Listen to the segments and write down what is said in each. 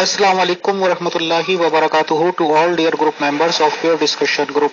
Assalamu alaikum wa rahmatullahi wa barakatuhu to all dear group members of Pure Discussion Group.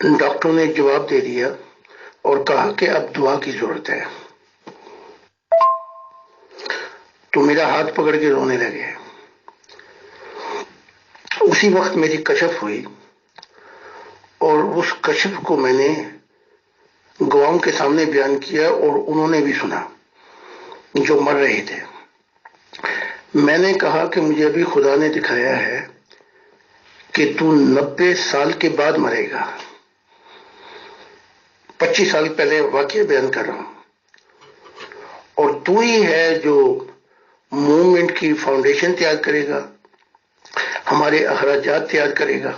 ڈاکٹروں نے جواب دے دیا اور کہا کہ اب دعا کی ضرورت ہے، تو میرا ہاتھ پکڑ کے رونے لگے۔ اسی وقت میری کشف ہوئی اور اس کشف کو میں نے گواہوں کے سامنے بیان کیا اور انہوں نے بھی سنا جو مر رہے تھے۔ میں نے کہا کہ مجھے ابھی خدا نے دکھایا ہے کہ تو 90 سال کے بعد مرے گا۔ 25 سال پہلے واقعہ بیان کر رہا ہوں، اور تو ہی ہے جو موومنٹ کی فاؤنڈیشن تیار کرے گا، ہمارے اخراجات تیار کرے گا،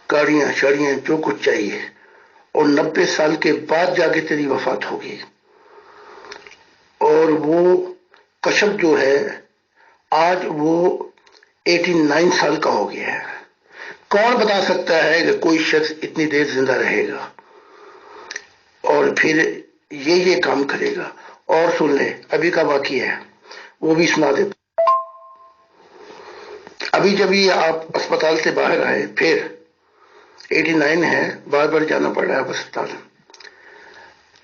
گاڑیاں شاڑیاں جو کچھ چاہیے، اور 90 سال کے بعد جا کے تیری وفات ہوگی۔ اور وہ کشف جو ہے آج وہ 89 سال کا ہو گیا ہے۔ کون بتا سکتا ہے کہ کوئی شخص اتنی دیر زندہ رہے گا اور پھر یہ کام کرے گا؟ اور سن لے، ابھی کا واقعہ ہے وہ بھی سنا دیتا۔ ابھی جب یہ آپ اسپتال سے باہر آئے، پھر 89 ہے، بار بار جانا پڑ رہا ہے اسپتال،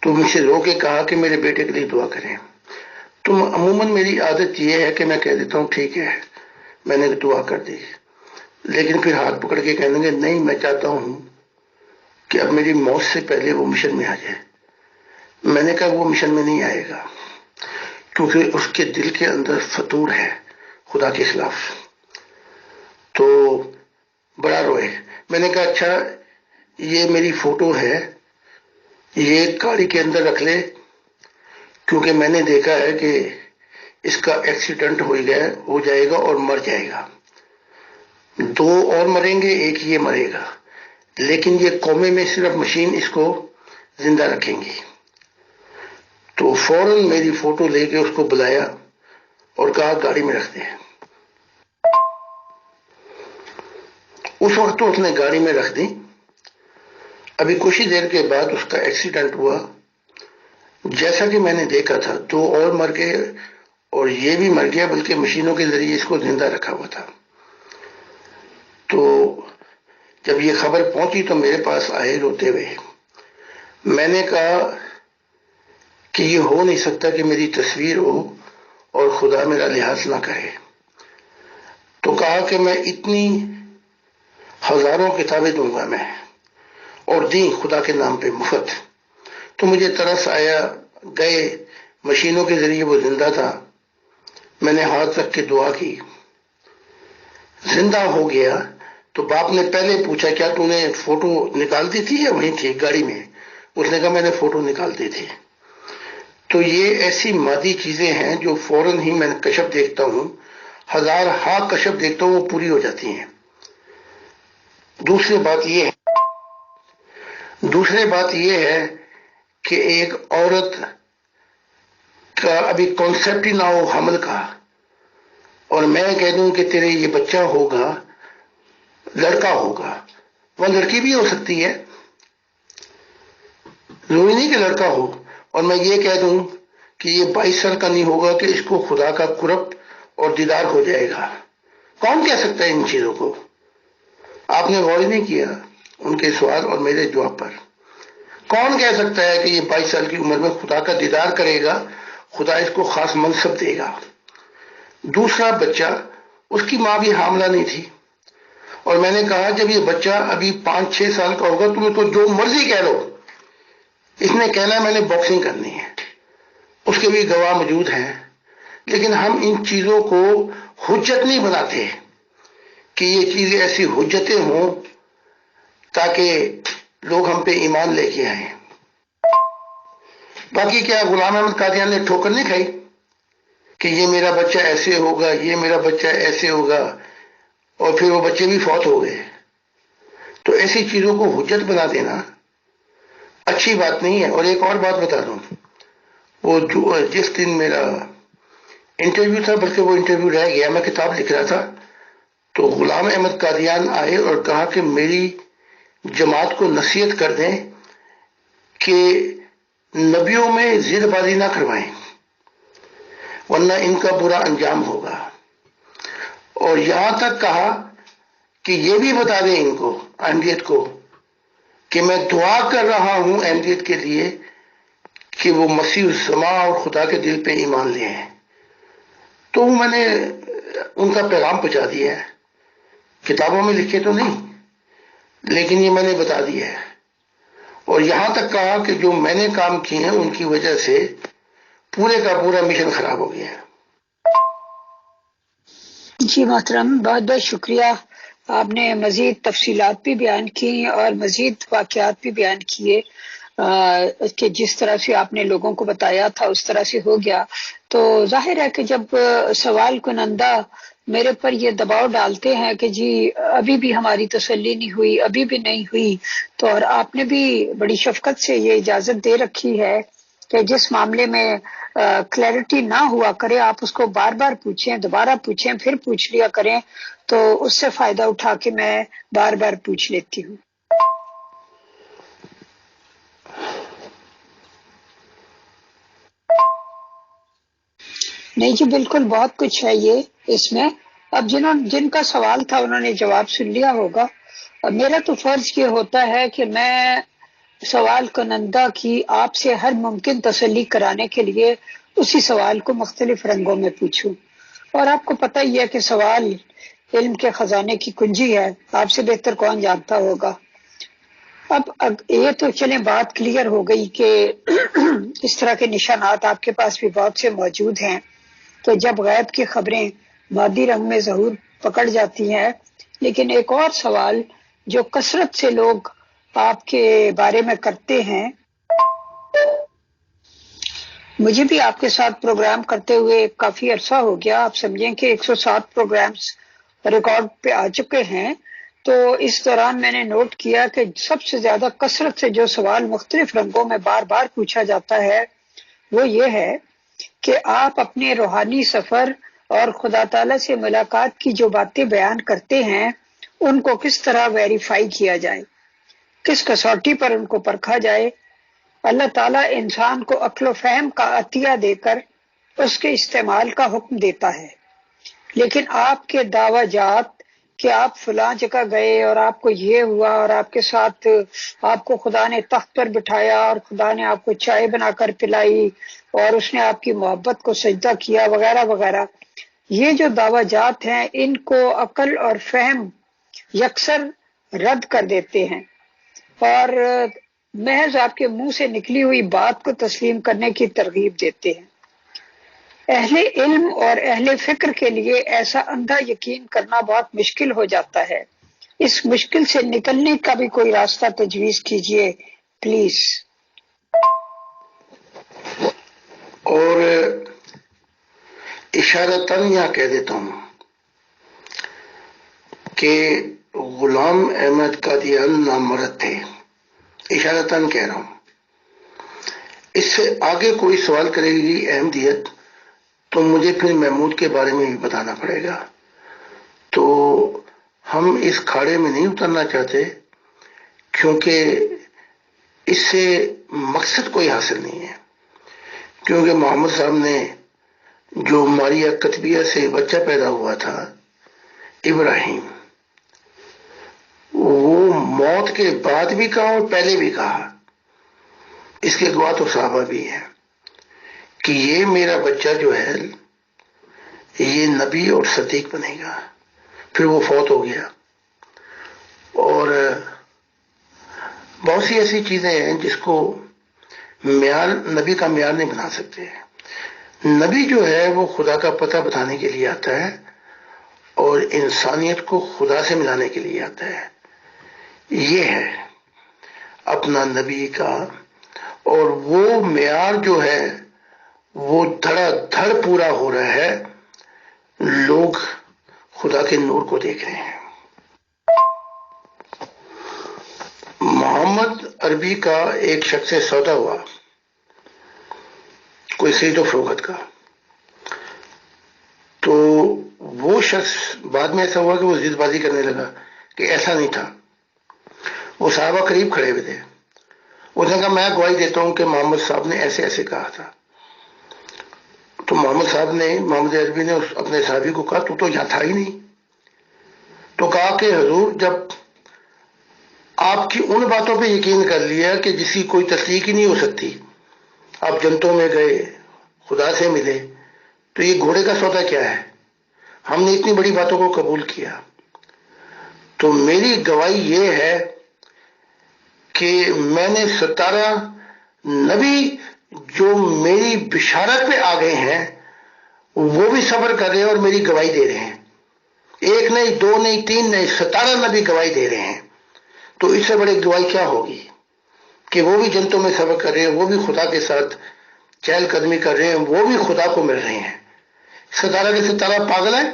تو مجھ سے رو کے کہا کہ میرے بیٹے کے لیے دعا کریں۔ تو عموماً میری عادت یہ ہے کہ میں کہہ دیتا ہوں ٹھیک ہے، میں نے دعا کر دی، لیکن پھر ہاتھ پکڑ کے کہنے لگے نہیں، میں چاہتا ہوں کہ اب میری موت سے پہلے وہ مشن میں آ جائے۔ میں نے کہا وہ مشن میں نہیں آئے گا، کیونکہ اس کے دل کے اندر فتور ہے خدا کے خلاف۔ تو بڑا روئے۔ میں نے کہا اچھا یہ میری فوٹو ہے، یہ گاڑی کے اندر رکھ لے، کیونکہ میں نے دیکھا ہے کہ اس کا ایکسیڈنٹ ہو جائے گا اور مر جائے گا۔ 2 اور مریں گے، ایک یہ مرے گا، لیکن یہ قومے میں صرف مشین اس کو زندہ رکھیں گی۔ تو فوراً میری فوٹو لے کے اس کو بلایا اور کہا گاڑی میں رکھ دے۔ اس وقت تو اس نے گاڑی میں رکھ دی۔ ابھی کچھ ہی دیر کے بعد اس کا ایکسیڈنٹ ہوا، جیسا کہ میں نے دیکھا تھا 2 اور مر گئے اور یہ بھی مر گیا، بلکہ مشینوں کے ذریعے اس کو زندہ رکھا ہوا تھا۔ تو جب یہ خبر پہنچی تو میرے پاس آئے روتے ہوئے۔ میں نے کہا کہ یہ ہو نہیں سکتا کہ میری تصویر ہو اور خدا میرا لحاظ نہ کرے۔ تو کہا کہ میں اتنی ہزاروں کتابیں دوں گا میں، اور دیں خدا کے نام پہ مفت۔ تو مجھے ترس آیا، گئے، مشینوں کے ذریعے وہ زندہ تھا، میں نے ہاتھ رکھ کے دعا کی، زندہ ہو گیا۔ تو باپ نے پہلے پوچھا کیا تو نے فوٹو نکال دی تھی یا وہیں تھی گاڑی میں؟ اس نے کہا میں نے فوٹو نکال دی تھی۔ تو یہ ایسی مادی چیزیں ہیں جو فوراً ہی میں کشف دیکھتا ہوں، 1000 کشف دیکھتا ہوں، وہ پوری ہو جاتی ہیں۔ دوسری بات یہ ہے کہ ایک عورت کا ابھی کانسیپٹ ہی نہ ہو حمل کا، اور میں کہہ دوں کہ تیرے یہ بچہ ہوگا، لڑکا ہوگا، وہ لڑکی بھی ہو سکتی ہے، ضروری نہیں کہ لڑکا ہو، اور میں یہ کہہ دوں کہ یہ 22 سال کا نہیں ہوگا کہ اس کو خدا کا قرب اور دیدار ہو جائے گا۔ کون کہہ سکتا ہے ان چیزوں کو؟ آپ نے غور نہیں کیا ان کے سوال اور میرے جواب پر۔ کون کہہ سکتا ہے کہ یہ 22 سال کی عمر میں خدا کا دیدار کرے گا، خدا اس کو خاص منصب دے گا؟ دوسرا بچہ، اس کی ماں بھی حاملہ نہیں تھی، اور میں نے کہا جب یہ بچہ ابھی 5-6 سال کا ہوگا تمہیں تو جو مرضی کہہ لو، اس نے کہنا ہے میں نے باکسنگ کرنی ہے، اس کے بھی گواہ موجود ہیں۔ لیکن ہم ان چیزوں کو حجت نہیں بناتے کہ یہ چیزیں ایسی حجتیں ہوں تاکہ لوگ ہم پہ ایمان لے کے آئیں۔ باقی کیا غلام احمد قادیان نے ٹھوکر نہیں کھائی کہ یہ میرا بچہ ایسے ہوگا، یہ میرا بچہ ایسے ہوگا، اور پھر وہ بچے بھی فوت ہو گئے؟ تو ایسی چیزوں کو حجت بنا دینا اچھی بات نہیں ہے۔ اور ایک اور بات بتا دوں، وہ جس دن میرا انٹرویو تھا، بلکہ وہ انٹرویو رہ گیا، میں کتاب لکھ رہا تھا، تو غلام احمد قادیان آئے اور کہا کہ میری جماعت کو نصیحت کر دیں کہ نبیوں میں ضد بازی نہ کروائیں، ورنہ ان کا برا انجام ہوگا۔ اور یہاں تک کہا کہ یہ بھی بتا دیں ان کو، احمدیت کو، کہ میں دعا کر رہا ہوں احمدیت کے لیے کہ وہ مسیح الزما اور خدا کے دل پہ ایمان لے آئیں، تو میں نے ان کا پیغام پہنچا دیا ہے. کتابوں میں لکھے تو نہیں، لیکن یہ میں نے بتا دیا ہے، اور یہاں تک کہا کہ جو میں نے کام کیے ہیں ان کی وجہ سے پورے کا پورا مشن خراب ہو گیا ہے. جی محترم، بہت بہت شکریہ. آپ نے مزید تفصیلات بھی بیان کی اور مزید واقعات بھی بیان کیے کہ جس طرح سے آپ نے لوگوں کو بتایا تھا اس طرح سے ہو گیا. تو ظاہر ہے کہ جب سوال کنندہ میرے پر یہ دباؤ ڈالتے ہیں کہ جی ابھی بھی ہماری تسلی نہیں ہوئی، ابھی بھی نہیں ہوئی، تو اور آپ نے بھی بڑی شفقت سے یہ اجازت دے رکھی ہے کہ جس معاملے میں کلیئرٹی نہ ہوا کرے آپ اس کو بار بار پوچھیں، دوبارہ پوچھیں، پھر پوچھ لیا کریں، تو اس سے فائدہ اٹھا کے میں بار بار پوچھ لیتی ہوں. نہیں جی بالکل، بہت کچھ ہے یہ اس میں. اب جن کا سوال تھا انہوں نے جواب سن لیا ہوگا. میرا تو فرض یہ ہوتا ہے کہ میں سوال کنندہ کی آپ سے ہر ممکن تسلی کرانے کے لیے اسی سوال کو مختلف رنگوں میں پوچھوں. اور آپ کو پتہ ہی ہے کہ سوال علم کے خزانے کی کنجی ہے، آپ سے بہتر کون جانتا ہوگا. اب یہ تو چلیں بات کلیئر ہو گئی کہ اس طرح کے نشانات آپ کے پاس بھی بہت سے موجود ہیں. تو جب غیب کی خبریں مادی رنگ میں ظہور پکڑ جاتی ہیں، لیکن ایک اور سوال جو کثرت سے لوگ آپ کے بارے میں کرتے ہیں، مجھے بھی آپ کے ساتھ پروگرام کرتے ہوئے کافی عرصہ ہو گیا، آپ سمجھیں کہ 107 پروگرامز ریکارڈ پہ آ چکے ہیں. تو اس دوران میں نے نوٹ کیا کہ سب سے زیادہ کثرت سے جو سوال مختلف رنگوں میں بار بار پوچھا جاتا ہے وہ یہ ہے کہ آپ اپنے روحانی سفر اور خدا تعالی سے ملاقات کی جو باتیں بیان کرتے ہیں ان کو کس طرح ویریفائی کیا جائے، کس کسوٹی پر ان کو پرکھا جائے. اللہ تعالیٰ انسان کو عقل و فہم کا عطیہ دے کر اس کے استعمال کا حکم دیتا ہے، لیکن آپ کے دعوی جات کہ آپ فلاں جگہ گئے اور آپ کو یہ ہوا اور آپ کے ساتھ آپ کو خدا نے تخت پر بٹھایا اور خدا نے آپ کو چائے بنا کر پلائی اور اس نے آپ کی محبت کو سجدہ کیا وغیرہ وغیرہ، یہ جو دعوی جات ہیں ان کو عقل اور فہم یکسر رد کر دیتے ہیں اور محض آپ کے منہ سے نکلی ہوئی بات کو تسلیم کرنے کی ترغیب دیتے ہیں. اہل علم اور اہل فکر کے لیے ایسا اندھا یقین کرنا بہت مشکل ہو جاتا ہے. اس مشکل سے نکلنے کا بھی کوئی راستہ تجویز کیجیے پلیز. اور اشارتاً یہاں کہہ دیتا ہوں کہ غلام احمد قادیان نامرد تھے، اشارتاً کہہ رہا ہوں. اس سے آگے کوئی سوال کرے گی احمدیت تو مجھے پھر محمود کے بارے میں بھی بتانا پڑے گا. تو ہم اس کھاڑے میں نہیں اترنا چاہتے کیونکہ اس سے مقصد کوئی حاصل نہیں ہے. کیونکہ محمد صاحب نے جو ماریہ کتبیہ سے بچہ پیدا ہوا تھا ابراہیم، وہ موت کے بعد بھی کہا اور پہلے بھی کہا، اس کے گواہ تو صحابہ بھی ہیں کہ یہ میرا بچہ جو ہے یہ نبی اور صدیق بنے گا. پھر وہ فوت ہو گیا. اور بہت سی ایسی چیزیں ہیں جس کو معیار نبی کا معیار نہیں بنا سکتے. نبی جو ہے وہ خدا کا پتہ بتانے کے لیے آتا ہے اور انسانیت کو خدا سے ملانے کے لیے آتا ہے. یہ ہے اپنا نبی کا، اور وہ معیار جو ہے وہ دھڑا دھڑ پورا ہو رہا ہے. لوگ خدا کے نور کو دیکھ رہے ہیں. محمد عربی کا ایک شخص سے سودا ہوا، کوئی خرید و فروخت کا. تو وہ شخص بعد میں ایسا ہوا کہ وہ ضد بازی کرنے لگا کہ ایسا نہیں تھا. وہ صحابہ قریب کھڑے ہوئے تھے. اس نے کہا میں گواہی دیتا ہوں کہ محمد صاحب نے ایسے ایسے کہا تھا. تو محمد عربی نے اپنے صحابی کو کہا تو یہاں تھا ہی نہیں. تو کہا کہ حضور جب آپ کی ان باتوں پہ یقین کر لیا کہ جس کی کوئی تصدیق ہی نہیں ہو سکتی. آپ جنتوں میں گئے، خدا سے ملے، تو یہ گھوڑے کا سودا کیا ہے؟ ہم نے اتنی بڑی باتوں کو قبول کیا. تو میری گواہی یہ ہے کہ میں نے 17 نبی جو میری بشارت پہ آ گئے ہیں وہ بھی صبر کر رہے ہیں اور میری گواہی دے رہے ہیں. ایک نہیں، دو نہیں، تین نہیں، 17 نبی گواہی دے رہے ہیں. تو اس سے بڑی گواہی کیا ہوگی کہ وہ بھی جنتوں میں صبر کر رہے ہیں، وہ بھی خدا کے ساتھ چہل قدمی کر رہے ہیں، وہ بھی خدا کو مل رہے ہیں. 17 کے 17 پاگل ہیں.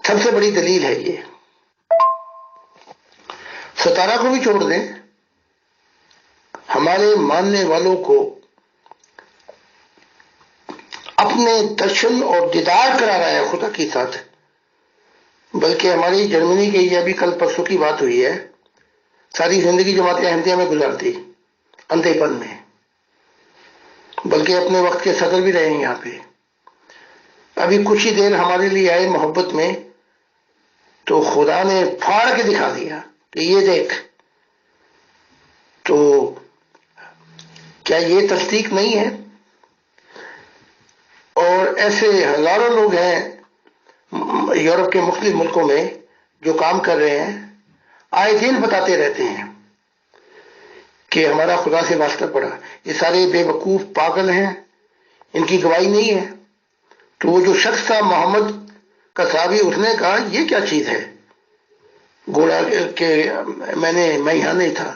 سب سے بڑی دلیل ہے یہ. 17 کو بھی چھوڑ دیں، ہمارے ماننے والوں کو اپنے درشن اور دیدار کرا رہا ہے خدا کے ساتھ. بلکہ ہماری جرمنی کے یہ ابھی کل پرسوں کی بات ہوئی ہے، ساری زندگی جماعت احمدیہ میں گزارتی اندھے پن میں، بلکہ اپنے وقت کے صدر بھی رہے ہیں یہاں پہ. ابھی کچھ ہی دیر ہمارے لیے آئے محبت میں، تو خدا نے پھاڑ کے دکھا دیا کہ یہ دیکھ. تو کیا یہ تصدیق نہیں ہے؟ اور ایسے ہزاروں لوگ ہیں یورپ کے مختلف ملکوں میں جو کام کر رہے ہیں، آئے دن بتاتے رہتے ہیں کہ ہمارا خدا سے واسطہ پڑا. یہ سارے بے وقوف پاگل ہیں، ان کی گواہی نہیں ہے. تو وہ جو شخص تھا محمد کا صحابی، اس نے کہا یہ کیا چیز ہے گوڑا کہ میں یہاں نہیں تھا.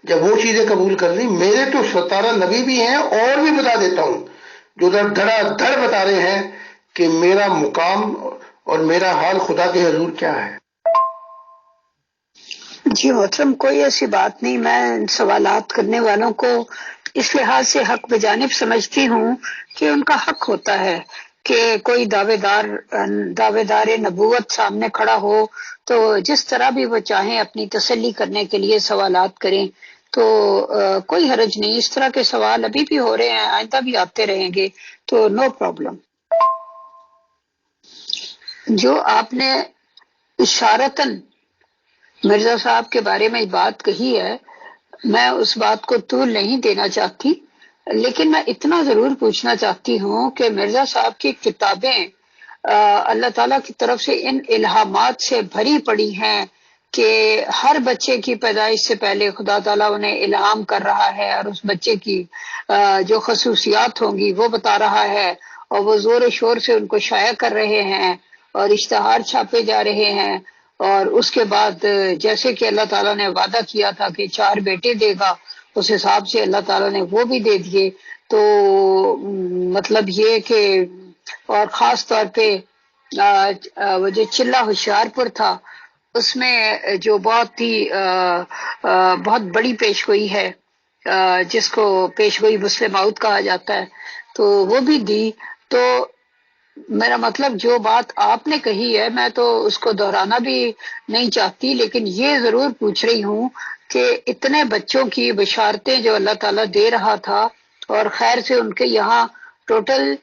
جب وہ چیزیں قبول کر لی، میرے تو 17 نبی بھی ہیں اور بھی بتا دیتا ہوں جو دھڑا دھڑ بتا رہے ہیں کہ میرا مقام اور میرا حال خدا کے حضور کیا ہے. جی محترم، کوئی ایسی بات نہیں. میں سوالات کرنے والوں کو اس لحاظ سے حق بجانب سمجھتی ہوں کہ ان کا حق ہوتا ہے کہ کوئی دعوے دار نبوت سامنے کھڑا ہو تو جس طرح بھی وہ چاہیں اپنی تسلی کرنے کے لیے سوالات کریں، تو کوئی حرج نہیں. اس طرح کے سوال ابھی بھی ہو رہے ہیں، آئندہ بھی آتے رہیں گے، تو نو پرابلم. جو آپ نے اشارتاً مرزا صاحب کے بارے میں بات کہی ہے، میں اس بات کو طول نہیں دینا چاہتی، لیکن میں اتنا ضرور پوچھنا چاہتی ہوں کہ مرزا صاحب کی کتابیں اللہ تعالیٰ کی طرف سے ان الہامات سے بھری پڑی ہیں کہ ہر بچے کی پیدائش سے پہلے خدا تعالیٰ انہیں الہام کر رہا ہے اور اس بچے کی جو خصوصیات ہوں گی وہ بتا رہا ہے، اور وہ زور و شور سے ان کو شائع کر رہے ہیں اور اشتہار چھاپے جا رہے ہیں. اور اس کے بعد جیسے کہ اللہ تعالیٰ نے وعدہ کیا تھا کہ 4 بیٹے دے گا، اس حساب سے اللہ تعالیٰ نے وہ بھی دے دیے. تو مطلب یہ کہ اور خاص طور پہ وہ جو چلہ ہوشیار پور تھا، اس میں جو بہت بڑی پیشگوئی ہے، جس کو پیشگوئی مسلم موعود کہا جاتا ہے، تو وہ بھی دی. تو میرا مطلب جو بات آپ نے کہی ہے میں تو اس کو دہرانا بھی نہیں چاہتی، لیکن یہ ضرور پوچھ رہی ہوں کہ اتنے بچوں کی بشارتیں جو اللہ تعالیٰ دے رہا تھا، اور خیر سے ان کے یہاں ٹوٹل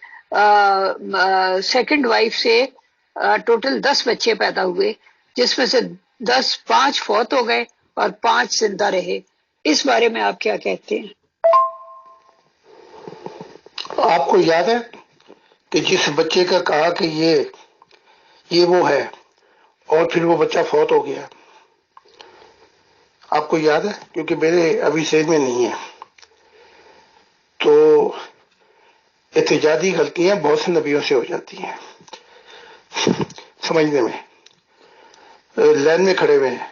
سیکنڈ وائف سے ٹوٹل 10 بچے پیدا ہوئے، جس میں سے 5 فوت ہو گئے اور 5 زندہ رہے. اس بارے میں آپ کیا کہتے ہیں؟ آپ کو یاد ہے کہ جس بچے کا کہا کہ یہ وہ ہے، اور پھر وہ بچہ فوت ہو گیا؟ آپ کو یاد ہے؟ کیونکہ میرے ابھی ذہن میں نہیں ہے. تو احتجاجی غلطیاں بہت سے نبیوں سے ہو جاتی ہیں سمجھنے میں. لائن میں کھڑے ہوئے ہیں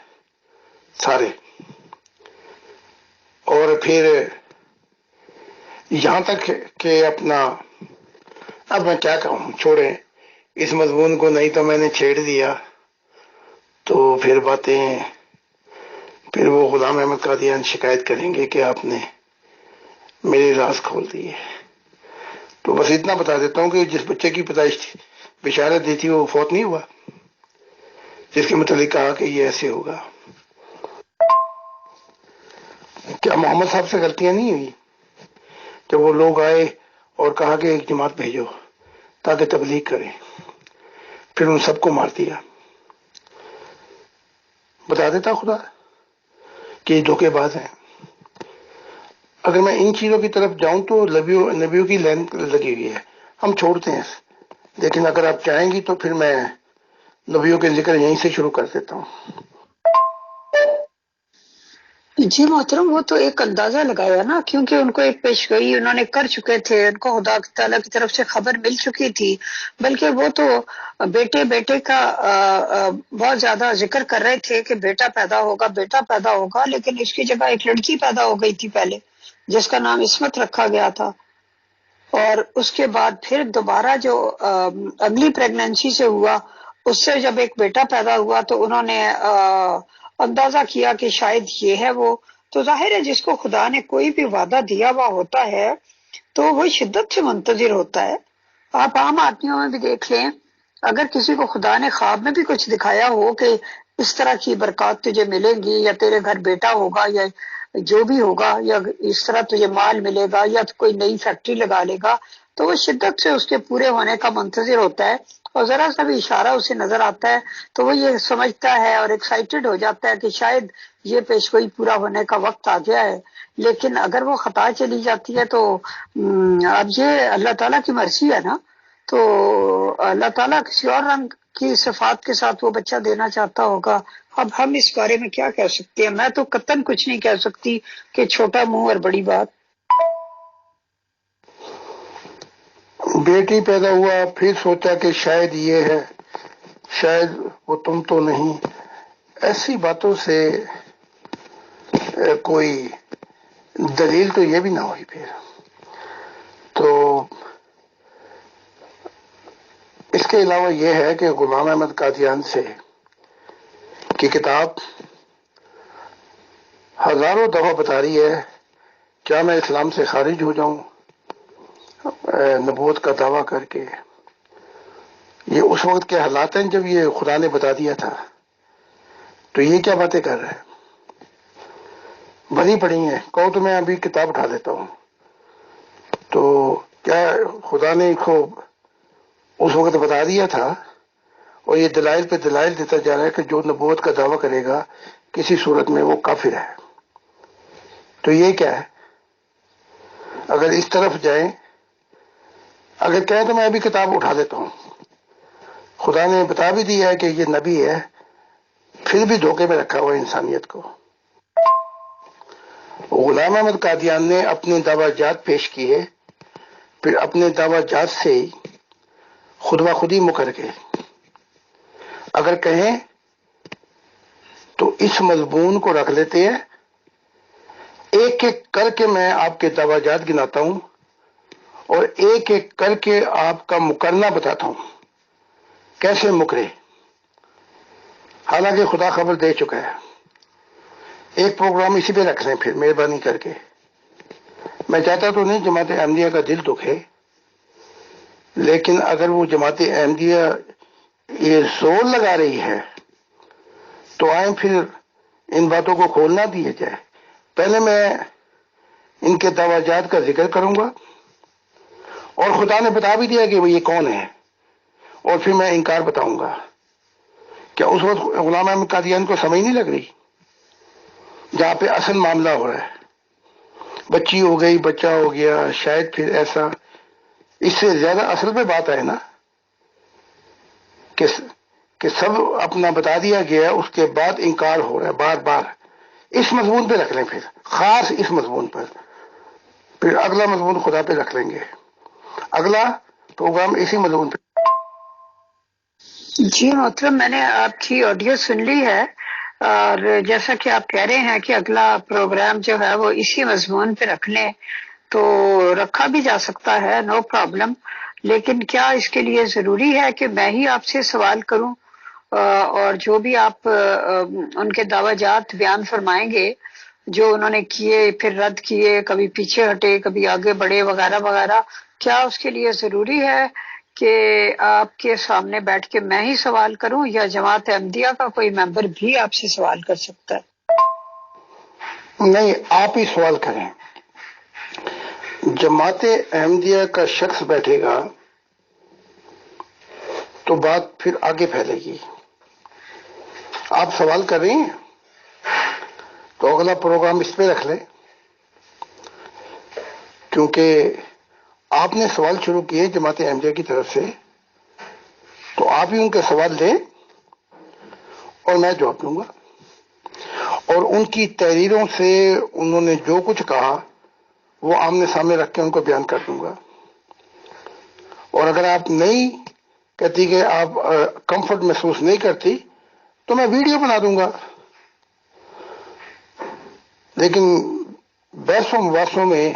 سارے، اور پھر یہاں تک کہ اپنا، اب میں کیا کہوں، چھوڑیں اس مضمون کو، نہیں تو میں نے چھیڑ دیا تو پھر پھر وہ غلام احمد قادیان شکایت کریں گے کہ آپ نے میرے راز کھول دیے. تو بس اتنا بتا دیتا ہوں کہ جس بچے کی پیدائش بشارت دی تھی وہ فوت نہیں ہوا، جس کے متعلق کہا کہ یہ ایسے ہوگا. کیا محمد صاحب سے غلطیاں نہیں ہوئی جب وہ لوگ آئے اور کہا کہ ایک جماعت بھیجو تاکہ تبلیغ کریں، پھر ان سب کو مار دیا؟ بتا دیتا خدا. کہ یہ دھوکے باز ہیں. اگر میں ان چیزوں کی طرف جاؤں تو نبیوں کی لائن لگی ہوئی ہے، ہم چھوڑتے ہیں. لیکن اگر آپ چاہیں گی تو پھر میں نبیوں کے ذکر یہیں سے شروع کر دیتا ہوں. جی محترم، وہ تو ایک اندازہ لگایا نا، کیونکہ ان کو ایک پیشگوئی انہوں نے کر چکے تھے، ان کو خدا تعالیٰ کی طرف سے خبر مل چکی تھی. بلکہ وہ تو بیٹے کا بہت زیادہ ذکر کر رہے تھے کہ بیٹا پیدا ہوگا، بیٹا پیدا ہوگا، لیکن اس کی جگہ ایک لڑکی پیدا ہو گئی تھی پہلے، جس کا نام عصمت رکھا گیا تھا. اور اس کے بعد پھر دوبارہ جو اگلی پریگننسی سے ہوا، اس سے جب ایک بیٹا پیدا ہوا تو انہوں نے اندازہ کیا کہ شاید یہ ہے وہ. تو ظاہر ہے جس کو خدا نے کوئی بھی وعدہ دیا ہوا ہوتا ہے تو وہ شدت سے منتظر ہوتا ہے. آپ عام آدمیوں میں بھی دیکھ لیں، اگر کسی کو خدا نے خواب میں بھی کچھ دکھایا ہو کہ اس طرح کی برکات تجھے ملیں گی، یا تیرے گھر بیٹا ہوگا، یا جو بھی ہوگا، یا اس طرح تجھے مال ملے گا، یا کوئی نئی فیکٹری لگا لے گا، تو وہ شدت سے اس کے پورے ہونے کا منتظر ہوتا ہے. اور ذرا سا بھی اشارہ اسے نظر آتا ہے تو وہ یہ سمجھتا ہے اور ایکسائٹڈ ہو جاتا ہے کہ شاید یہ پیشگوئی پورا ہونے کا وقت آ گیا ہے. لیکن اگر وہ خطا چلی جاتی ہے تو اب یہ اللہ تعالیٰ کی مرضی ہے نا. تو اللہ تعالیٰ کسی اور رنگ کی صفات کے ساتھ وہ بچہ دینا چاہتا ہوگا. اب ہم اس بارے میں کیا کہہ سکتے ہیں؟ میں تو قطعاً کچھ نہیں کہہ سکتی کہ چھوٹا منہ اور بڑی بات. بیٹی پیدا ہوا، پھر سوچا کہ شاید یہ ہے، شاید وہ تم تو نہیں. ایسی باتوں سے کوئی دلیل تو یہ بھی نہ ہوئی. پھر تو اس کے علاوہ یہ ہے کہ غلام احمد قادیان سے کی کتاب ہزاروں دفعہ بتا رہی ہے کیا میں اسلام سے خارج ہو جاؤں نبوت کا دعویٰ کر کے. یہ اس وقت کے حالات ہیں جب یہ خدا نے بتا دیا تھا، تو یہ کیا باتیں کر رہے ہیں؟ بھری پڑی ہیں. کہو تو میں ابھی کتاب اٹھا دیتا ہوں. تو کیا خدا نے اس کو اس وقت بتا دیا تھا، اور یہ دلائل پہ دلائل دیتا جا رہا ہے کہ جو نبوت کا دعویٰ کرے گا کسی صورت میں وہ کافر ہے. تو یہ کیا ہے؟ اگر اس طرف جائیں، اگر کہیں تو میں ابھی کتاب اٹھا دیتا ہوں. خدا نے بتا بھی دیا ہے کہ یہ نبی ہے، پھر بھی دھوکے میں رکھا ہوا ہے انسانیت کو. غلام احمد قادیان نے اپنے دعویٰ جات پیش کیے، پھر اپنے دعویٰ جات سے ہی خود بخودی مکر گئے. اگر کہیں تو اس مضمون کو رکھ لیتے ہیں، ایک ایک کر کے میں آپ کے دعویٰ جات گناتا ہوں اور ایک ایک کر کے آپ کا مکرنا بتاتا ہوں کیسے مکرے، حالانکہ خدا خبر دے چکا ہے. ایک پروگرام اسی پہ رکھ لیں پھر مہربانی کر کے. میں چاہتا تو نہیں جماعت احمدیہ کا دل دکھے، لیکن اگر وہ جماعت احمدیہ یہ زور لگا رہی ہے تو آئیں پھر ان باتوں کو کھولنا دیا جائے. پہلے میں ان کے دعویٰ جات کا ذکر کروں گا، اور خدا نے بتا بھی دیا کہ وہ یہ کون ہے، اور پھر میں انکار بتاؤں گا. کیا اس وقت غلام احمد قادیان کو سمجھ نہیں لگ رہی جہاں پہ اصل معاملہ ہو رہا ہے؟ بچی ہو گئی، بچہ ہو گیا، شاید پھر ایسا. اس سے زیادہ اصل پہ بات ہے نا کہ سب اپنا بتا دیا گیا، اس کے بعد انکار ہو رہا ہے بار بار. اس مضمون پہ رکھ لیں پھر، خاص اس مضمون پر. پھر اگلا مضمون خدا پہ رکھ لیں گے، اگلا پروگرام اسی مضمون پہ. جی محترم، میں نے آپ کی آڈیو سن لی ہے، اور جیسا کہ آپ کہہ رہے ہیں کہ اگلا پروگرام جو ہے وہ اسی مضمون پہ رکھ لیں تو رکھا بھی جا سکتا ہے، نو پرابلم. لیکن کیا اس کے لیے ضروری ہے کہ میں ہی آپ سے سوال کروں، اور جو بھی آپ ان کے دعویٰ جات بیان فرمائیں گے جو انہوں نے کیے پھر رد کیے، کبھی پیچھے ہٹے کبھی آگے بڑھے وغیرہ وغیرہ، کیا اس کے لیے ضروری ہے کہ آپ کے سامنے بیٹھ کے میں ہی سوال کروں، یا جماعت احمدیہ کا کوئی ممبر بھی آپ سے سوال کر سکتا ہے؟ نہیں، آپ ہی سوال کریں. جماعت احمدیہ کا شخص بیٹھے گا تو بات پھر آگے پھیلے گی. آپ سوال کر رہی ہیں تو اگلا پروگرام اس پہ رکھ لیں، کیونکہ آپ نے سوال شروع کیے جماعت احمدیہ کی طرف سے، تو آپ ہی ان کے سوال لیں اور میں جواب دوں گا، اور ان کی تحریروں سے انہوں نے جو کچھ کہا وہ آمنے سامنے رکھ کے ان کو بیان کر دوں گا۔ اور اگر آپ نہیں کہتی کہ آپ کمفرٹ محسوس نہیں کرتی تو میں ویڈیو بنا دوں گا۔ لیکن بحثوں مباحثوں میں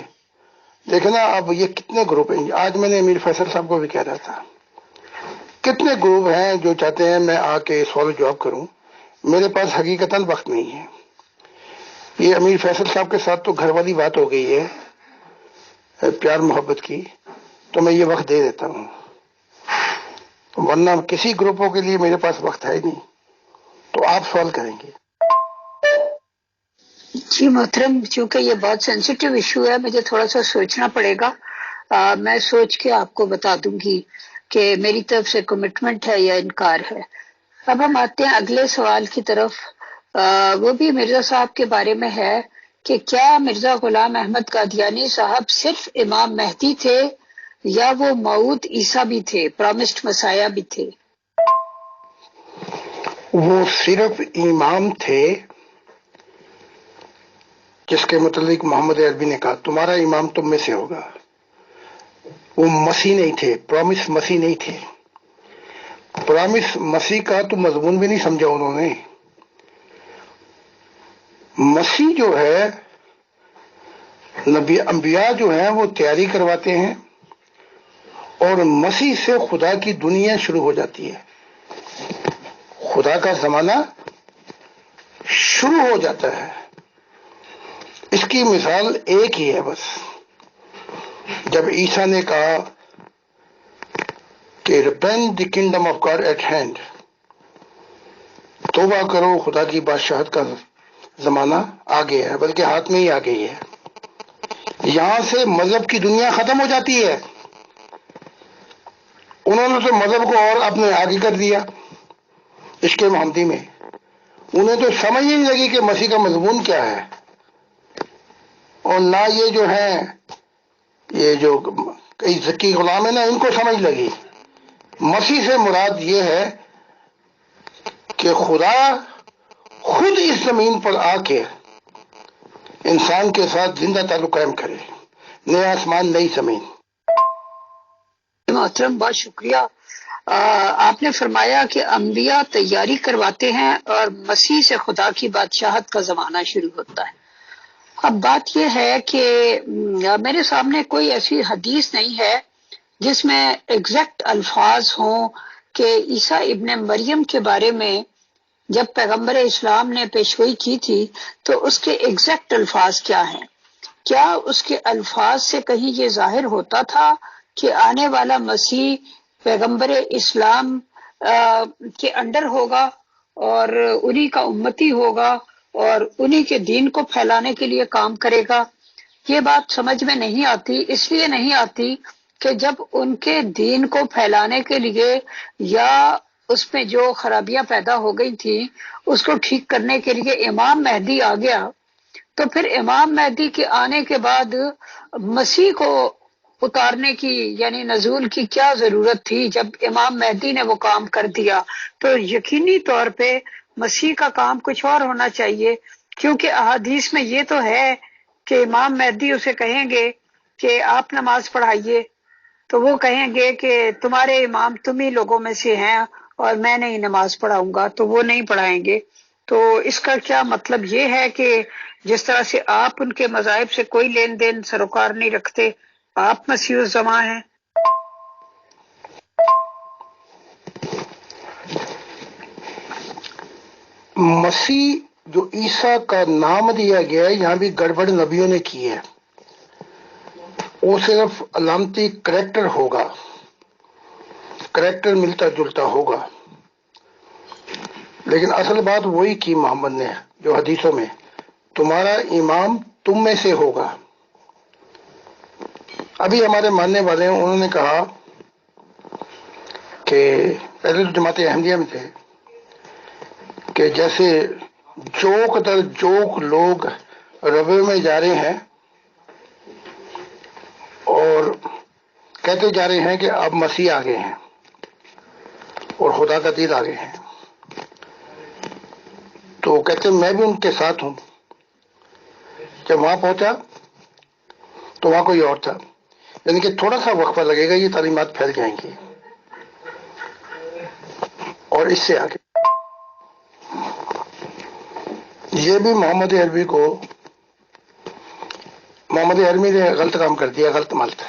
دیکھیں نا، اب یہ کتنے گروپ ہیں، آج میں نے امیر فیصل صاحب کو بھی کہہ رہا تھا، کتنے گروپ ہیں جو چاہتے ہیں میں آ کے سوال جواب کروں، میرے پاس حقیقتاً وقت نہیں ہے۔ یہ امیر فیصل صاحب کے ساتھ تو گھر والی بات ہو گئی ہے، پیار محبت کی، تو میں یہ وقت دے دیتا ہوں، ورنہ کسی گروپوں کے لیے میرے پاس وقت ہے ہی نہیں۔ تو آپ سوال کریں گے؟ جی محترم، چونکہ یہ بہت سینسیٹیو ایشو ہے، مجھے تھوڑا سا سوچنا پڑے گا۔ میں سوچ کے آپ کو بتا دوں گی کہ میری طرف سے کمٹمنٹ ہے یا انکار ہے۔ اب ہم آتے ہیں اگلے سوال کی طرف، وہ بھی مرزا صاحب کے بارے میں ہے کہ کیا مرزا غلام احمد قادیانی صاحب صرف امام مہدی تھے یا وہ موعود عیسیٰ بھی تھے، پرامسڈ مسیح بھی تھے؟ وہ صرف امام تھے جس کے متعلق محمد عربی نے کہا تمہارا امام تم میں سے ہوگا۔ وہ مسیح نہیں تھے، پرامس مسیح نہیں تھے۔ پرامس مسیح کا تو مضمون بھی نہیں سمجھا انہوں نے۔ مسیح جو ہے، نبی انبیاء جو ہیں وہ تیاری کرواتے ہیں، اور مسیح سے خدا کی دنیا شروع ہو جاتی ہے، خدا کا زمانہ شروع ہو جاتا ہے۔ اس کی مثال ایک ہی ہے بس، جب عیسیٰ نے کہا کہ repent the kingdom of God at hand، توبہ کرو، خدا کی بادشاہت کا زمانہ آ گیا ہے، بلکہ ہاتھ میں ہی آ گئی ہے۔ یہاں سے مذہب کی دنیا ختم ہو جاتی ہے۔ انہوں نے تو مذہب کو اور اپنے آگے کر دیا عشق محمدی میں، انہیں تو سمجھ ہی نہیں لگی کہ مسیح کا مضمون کیا ہے، اور نہ یہ جو ہیں، یہ جو کئی ذکی غلام ہیں نا، ان کو سمجھ لگی۔ مسیح سے مراد یہ ہے کہ خدا خود اس زمین پر آ کے انسان کے ساتھ زندہ تعلق قائم کرے، نیا آسمان نئی زمین۔ محترم بہت شکریہ۔ آپ نے فرمایا کہ انبیاء تیاری کرواتے ہیں اور مسیح سے خدا کی بادشاہت کا زمانہ شروع ہوتا ہے۔ اب بات یہ ہے کہ میرے سامنے کوئی ایسی حدیث نہیں ہے جس میں ایگزیکٹ الفاظ ہوں کہ عیسیٰ ابن مریم کے بارے میں جب پیغمبر اسلام نے پیشگوئی کی تھی تو اس کے ایگزیکٹ الفاظ کیا ہیں۔ کیا اس کے الفاظ سے کہیں یہ ظاہر ہوتا تھا کہ آنے والا مسیح پیغمبر اسلام کے انڈر ہوگا اور انہی کا امتی ہوگا اور انہی کے دین کو پھیلانے کے لیے کام کرے گا؟ یہ بات سمجھ میں نہیں آتی، اس لیے نہیں آتی کہ جب ان کے دین کو پھیلانے کے لیے یا اس میں جو خرابیاں پیدا ہو گئی تھی اس کو ٹھیک کرنے کے لیے امام مہدی آ گیا، تو پھر امام مہدی کے آنے کے بعد مسیح کو اتارنے کی یعنی نزول کی کیا ضرورت تھی؟ جب امام مہدی نے وہ کام کر دیا تو یقینی طور پہ مسیح کا کام کچھ اور ہونا چاہیے، کیونکہ احادیث میں یہ تو ہے کہ امام مہدی اسے کہیں گے کہ آپ نماز پڑھائیے، تو وہ کہیں گے کہ تمہارے امام تم ہی لوگوں میں سے ہیں اور میں نہیں نماز پڑھاؤں گا، تو وہ نہیں پڑھائیں گے۔ تو اس کا کیا مطلب یہ ہے کہ جس طرح سے آپ ان کے مذاہب سے کوئی لین دین سروکار نہیں رکھتے، آپ مسیح الزماں ہیں؟ مسیح جو عیسیٰ کا نام دیا گیا ہے، یہاں بھی گڑبڑ نبیوں نے کی ہے۔ وہ صرف علامتی کریکٹر ہوگا، کریکٹر ملتا جلتا ہوگا، لیکن اصل بات وہی کی محمد نے جو حدیثوں میں تمہارا امام تم میں سے ہوگا۔ ابھی ہمارے ماننے والے ہیں، انہوں نے کہا کہ پہلے تو جماعت احمدیہ میں تھے کہ جیسے جوک در جوک لوگ ربے میں جا رہے ہیں اور کہتے جا رہے ہیں کہ اب مسیح آ گئے ہیں اور خدا کا دل آ گئے ہیں، تو وہ کہتے میں بھی ان کے ساتھ ہوں۔ جب وہاں پہنچا تو وہاں کوئی اور تھا، یعنی کہ تھوڑا سا وقفہ لگے گا، یہ تعلیمات پھیل جائیں گی اور اس سے آگے یہ بھی محمد عربی نے غلط کام کر دیا، غلط ملت،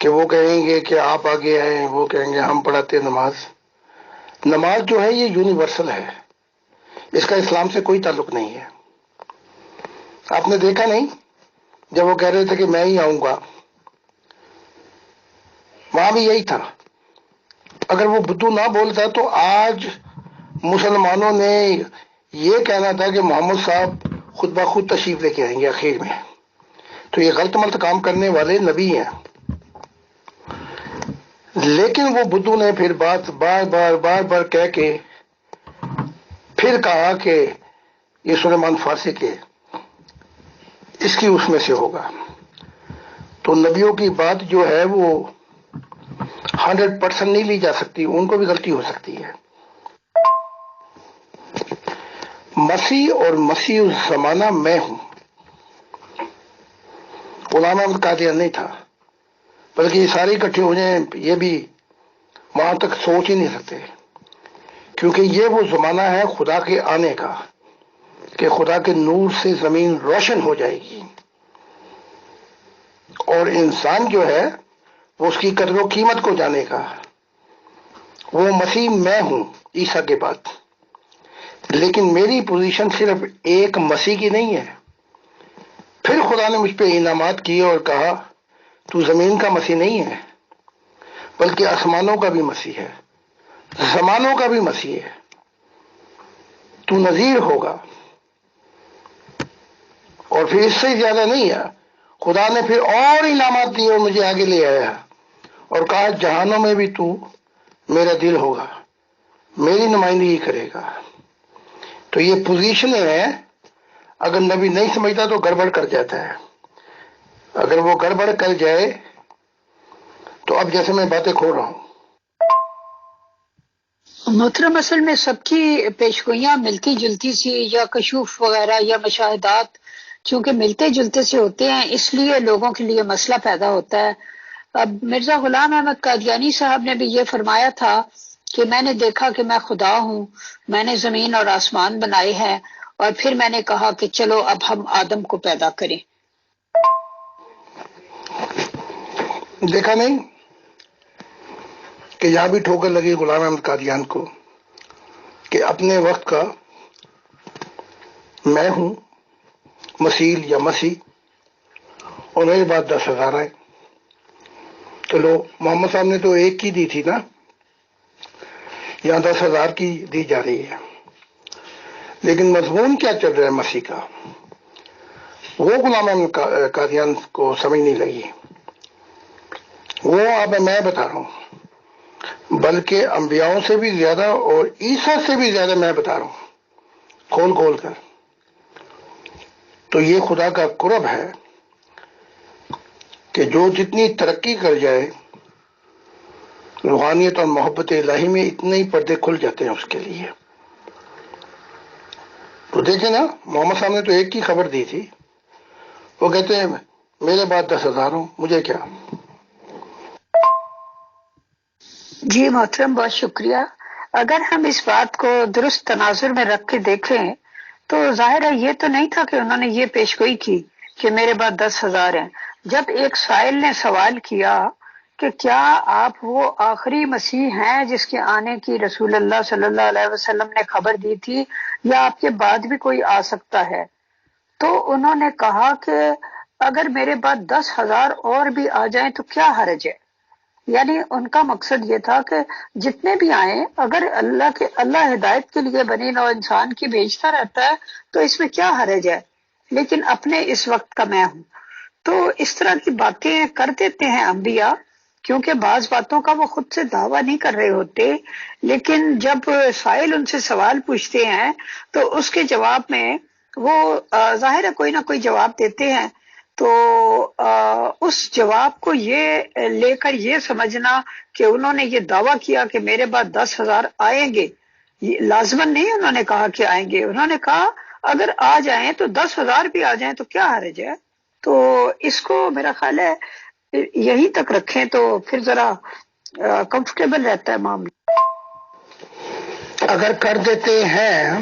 کہ وہ کہیں گے کہ آپ آگے آئے، وہ کہیں گے ہم پڑھاتے نماز جو ہے یہ یونیورسل ہے، اس کا اسلام سے کوئی تعلق نہیں ہے۔ آپ نے دیکھا نہیں جب وہ کہہ رہے تھے کہ میں ہی آؤں گا، وہاں بھی یہی تھا۔ اگر وہ بدو نہ بولتا تو آج مسلمانوں نے یہ کہنا تھا کہ محمد صاحب خود بخود تشریف لے کے آئیں گے اخیر میں۔ تو یہ غلط ملت کام کرنے والے نبی ہیں، لیکن وہ بدو نے پھر بات بار بار کہہ کے پھر کہا کہ یہ سلیمان فارسی کے اس کی اس میں سے ہوگا۔ تو نبیوں کی بات جو ہے وہ 100% نہیں لی جا سکتی، ان کو بھی غلطی ہو سکتی ہے۔ مسیح اور مسیح الزمانہ میں ہوں، غلام احمد قادیان نہیں تھا، بلکہ یہ سارے اکٹھے ہو جائیں یہ بھی وہاں تک سوچ ہی نہیں سکتے، کیونکہ یہ وہ زمانہ ہے خدا کے آنے کا، کہ خدا کے نور سے زمین روشن ہو جائے گی اور انسان جو ہے وہ اس کی قدر و قیمت کو جانے گا۔ وہ مسیح میں ہوں عیسیٰ کے بعد، لیکن میری پوزیشن صرف ایک مسیح کی نہیں ہے۔ پھر خدا نے مجھ پہ انعامات کیے اور کہا تو زمین کا مسیح نہیں ہے بلکہ آسمانوں کا بھی مسیح ہے، زمانوں کا بھی مسیح ہے، تو نذیر ہوگا۔ اور پھر اس سے زیادہ نہیں ہے، خدا نے پھر اور انعامات دیے اور مجھے آگے لے آیا اور کہا جہانوں میں بھی تو میرا دل ہوگا، میری نمائندگی کرے گا۔ تو یہ پوزیشنیں ہیں، اگر نبی نہیں سمجھتا تو گڑبڑ کر جاتا ہے۔ اگر وہ گڑبڑ کر جائے تو اب جیسے میں باتیں کھول رہا ہوں، محترم اصل میں سب کی پیشگوئیاں ملتی جلتی سی یا کشوف وغیرہ یا مشاہدات چونکہ ملتے جلتے سے ہوتے ہیں، اس لیے لوگوں کے لیے مسئلہ پیدا ہوتا ہے۔ اب مرزا غلام احمد قادیانی صاحب نے بھی یہ فرمایا تھا کہ میں نے دیکھا کہ میں خدا ہوں، میں نے زمین اور آسمان بنائے ہیں، اور پھر میں نے کہا کہ چلو اب ہم آدم کو پیدا کریں۔ دیکھا نہیں کہ یہاں بھی ٹھوکر لگی غلام احمد قادیان کو کہ اپنے وقت کا میں ہوں مسیح یا مسیح اور میرے بعد 10,000 آئے۔ چلو محمد صاحب نے تو ایک کی دی تھی نا، یہاں 10,000 کی دی جا رہی ہے، لیکن مضمون کیا چل رہا ہے مسیح کا، وہ غلام احمد قادیان کو سمجھ نہیں لگی۔ وہ اب میں بتا رہا ہوں، بلکہ انبیاؤں سے بھی زیادہ اور عیسیٰ سے بھی زیادہ میں بتا رہا ہوں کھول کھول کر۔ تو یہ خدا کا قرب ہے کہ جو جتنی ترقی کر جائے روحانیت اور محبت الہی میں اتنے ہی پردے کھل جاتے ہیں اس کے لیے۔ تو دیکھیں نا، محمد صاحب نے تو ایک کی خبر دی تھی، وہ کہتے ہیں میرے بعد 10,000 ہوں، مجھے کیا۔ جی محترم، بہت شکریہ۔ اگر ہم اس بات کو درست تناظر میں رکھ کے دیکھیں تو ظاہر ہے یہ تو نہیں تھا کہ انہوں نے یہ پیشگوئی کی کہ میرے بعد 10,000 ہیں۔ جب ایک سائل نے سوال کیا کہ کیا آپ وہ آخری مسیح ہیں جس کے آنے کی رسول اللہ صلی اللہ علیہ وسلم نے خبر دی تھی، یا آپ کے بعد بھی کوئی آ سکتا ہے، تو انہوں نے کہا کہ اگر میرے بعد 10,000 اور بھی آ جائیں تو کیا حرج ہے۔ یعنی ان کا مقصد یہ تھا کہ جتنے بھی آئیں، اگر اللہ ہدایت کے لیے بنی نوع انسان کی بھیجتا رہتا ہے تو اس میں کیا حرج ہے، لیکن اپنے اس وقت کا میں ہوں۔ تو اس طرح کی باتیں کر دیتے ہیں انبیاء کیونکہ بعض باتوں کا وہ خود سے دعویٰ نہیں کر رہے ہوتے، لیکن جب سائل ان سے سوال پوچھتے ہیں تو اس کے جواب میں وہ ظاہر ہے کوئی نہ کوئی جواب دیتے ہیں، تو اس جواب کو یہ لے کر یہ سمجھنا کہ انہوں نے یہ دعویٰ کیا کہ میرے بعد 10,000 آئیں گے، لازماً نہیں انہوں نے کہا کہ آئیں گے، انہوں نے کہا اگر آ جائیں تو 10,000 بھی آ جائیں تو کیا حرج ہے. تو اس کو میرا خیال ہے یہیں تک رکھیں تو پھر ذرا کمفرٹیبل رہتا ہے معاملہ. اگر کر دیتے ہیں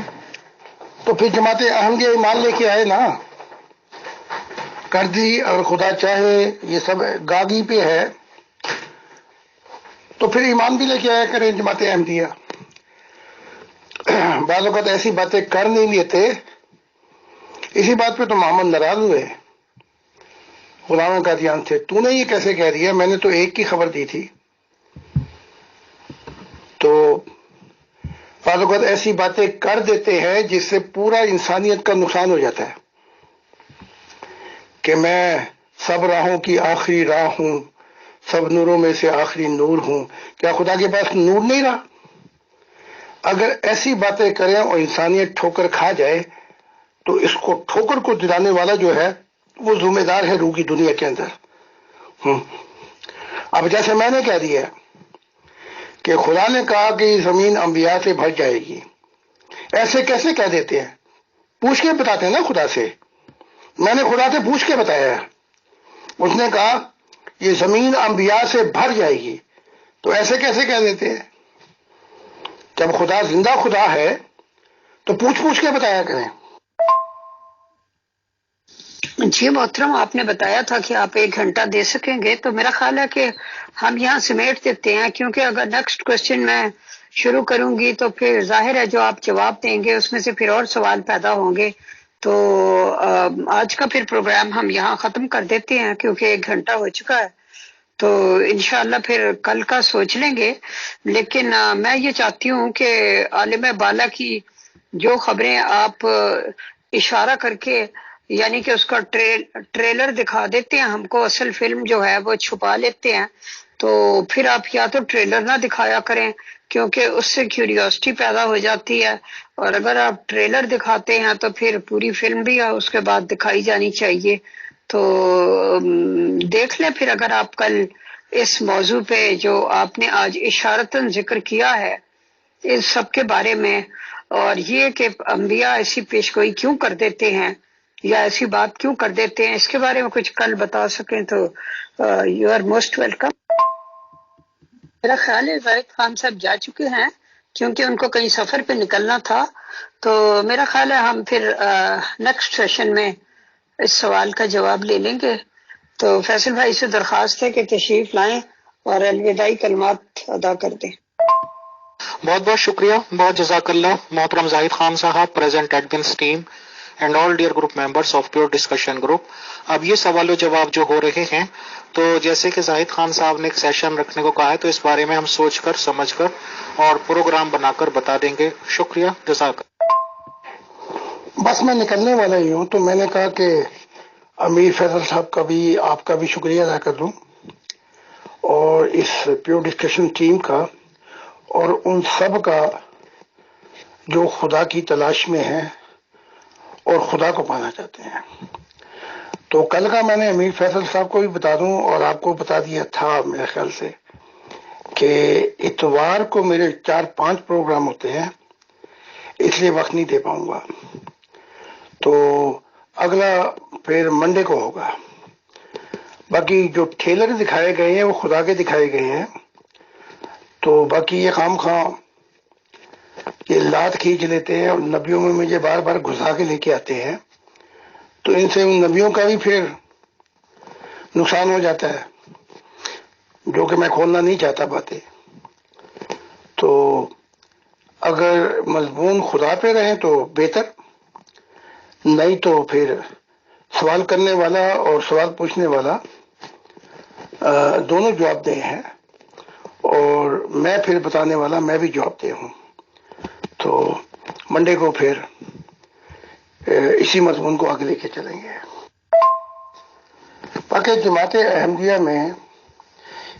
تو پھر جماعت احمدیہ ایمان لے کے آئے نا، کر دی، اگر خدا چاہے یہ سب گاگی پہ ہے تو پھر ایمان بھی لے کے آیا کریں جماعت احمدیہ. بعض اوقات ایسی باتیں کر نہیں لیتے، اسی بات پہ تو محمد ناراض ہوئے غلام قادیان سے، تو نے یہ کیسے کہہ دیا، میں نے تو ایک کی خبر دی تھی. تو بعض اوقات ایسی باتیں کر دیتے ہیں جس سے پورا انسانیت کا نقصان ہو جاتا ہے کہ میں سب راہوں کی آخری راہ ہوں، سب نوروں میں سے آخری نور ہوں. کیا خدا کے پاس نور نہیں رہا؟ اگر ایسی باتیں کریں اور انسانیت ٹھوکر کھا جائے تو اس کو ٹھوکر کو دلانے والا جو ہے وہ ذمہ دار ہے روح کی دنیا کے اندر. اب جیسے میں نے کہہ دیا کہ خدا نے کہا کہ زمین انبیاء سے بھر جائے گی، ایسے کیسے کہہ دیتے ہیں؟ پوچھ کے بتاتے ہیں نا خدا سے. میں نے خدا سے پوچھ کے بتایا ہے، اس نے کہا یہ زمین انبیاء سے بھر جائے گی، تو ایسے کیسے کہہ دیتے ہیں؟ جب خدا زندہ خدا ہے تو پوچھ پوچھ کے بتایا کریں. جی محترم، آپ نے بتایا تھا کہ آپ 1 گھنٹہ دے سکیں گے، تو میرا خیال ہے کہ ہم یہاں سمیٹ دیتے ہیں، کیونکہ اگر نیکسٹ کوشچن میں شروع کروں گی تو پھر ظاہر ہے جو آپ جواب دیں گے اس میں سے پھر اور سوال پیدا ہوں گے. تو آج کا پھر پروگرام ہم یہاں ختم کر دیتے ہیں کیونکہ 1 گھنٹہ ہو چکا ہے. تو انشاءاللہ پھر کل کا سوچ لیں گے. لیکن میں یہ چاہتی ہوں کہ عالم بالا کی جو خبریں آپ اشارہ کر کے یعنی کہ اس کا ٹریلر دکھا دیتے ہیں ہم کو، اصل فلم جو ہے وہ چھپا لیتے ہیں، تو پھر آپ یا تو ٹریلر نہ دکھایا کریں کیونکہ اس سے کیوریوسٹی پیدا ہو جاتی ہے، اور اگر آپ ٹریلر دکھاتے ہیں تو پھر پوری فلم بھی اس کے بعد دکھائی جانی چاہیے. تو دیکھ لیں پھر اگر آپ کل اس موضوع پہ جو آپ نے آج اشارتاً ذکر کیا ہے اس سب کے بارے میں، اور یہ کہ انبیاء ایسی پیشگوئی کیوں کر دیتے ہیں یا ایسی بات کیوں کر دیتے ہیں، اس کے بارے میں کچھ کل بتا سکیں تو یو آر موسٹ ویلکم. میرا خیال ہے زاہد خان صاحب جا چکے ہیں کیونکہ ان کو کہیں سفر پہ نکلنا تھا. تو میرا خیال ہے ہم پھر نیکسٹ سیشن میں اس سوال کا جواب لے لیں گے. تو فیصل بھائی سے درخواست ہے کہ تشریف لائیں اور الوداعی کلمات ادا کر دیں. بہت بہت شکریہ، بہت جزاک اللہ محترم Zahid Khan sahab, present admins team and all dear group members of pure discussion group. اب یہ سوال و جواب جو ہو رہے ہیں تو جیسے کہ زاہد خان صاحب نے ایک سیشن رکھنے کو کہا ہے تو اس بارے میں ہم سوچ کر سمجھ کر اور پروگرام بنا کر بتا دیں گے. شکریہ، جزاک. بس میں نکلنے والا ہی ہوں، تو میں نے کہا کہ امیر فیصل صاحب کا بھی آپ کا بھی شکریہ ادا کر دوں، اور اس پیور ڈسکشن ٹیم کا اور ان سب کا جو خدا کی تلاش میں ہیں اور خدا کو پانا چاہتے ہیں. تو کل کا میں نے امیر فیصل صاحب کو بھی بتا دوں اور آپ کو بتا دیا تھا میرے خیال سے کہ اتوار کو میرے 4-5 پروگرام ہوتے ہیں، اس لیے وقت نہیں دے پاؤں گا. تو اگلا پھر منڈے کو ہوگا. باقی جو ٹھیلر دکھائے گئے ہیں وہ خدا کے دکھائے گئے ہیں، تو باقی یہ خام خواہ یہ لات کھینچ لیتے ہیں اور نبیوں میں مجھے بار بار گھسا کے لے کے آتے ہیں، تو ان سے ان نبیوں کا بھی پھر نقصان ہو جاتا ہے جو کہ میں کھولنا نہیں چاہتا باتیں. تو اگر مضمون خدا پہ رہیں تو بہتر، نہیں تو پھر سوال کرنے والا اور سوال پوچھنے والا دونوں جواب دے ہیں، اور میں پھر بتانے والا میں بھی جواب دے ہوں. تو منڈے کو پھر اسی مضمون کو آگے لے کے چلیں گے. باقی جماعت احمدیہ میں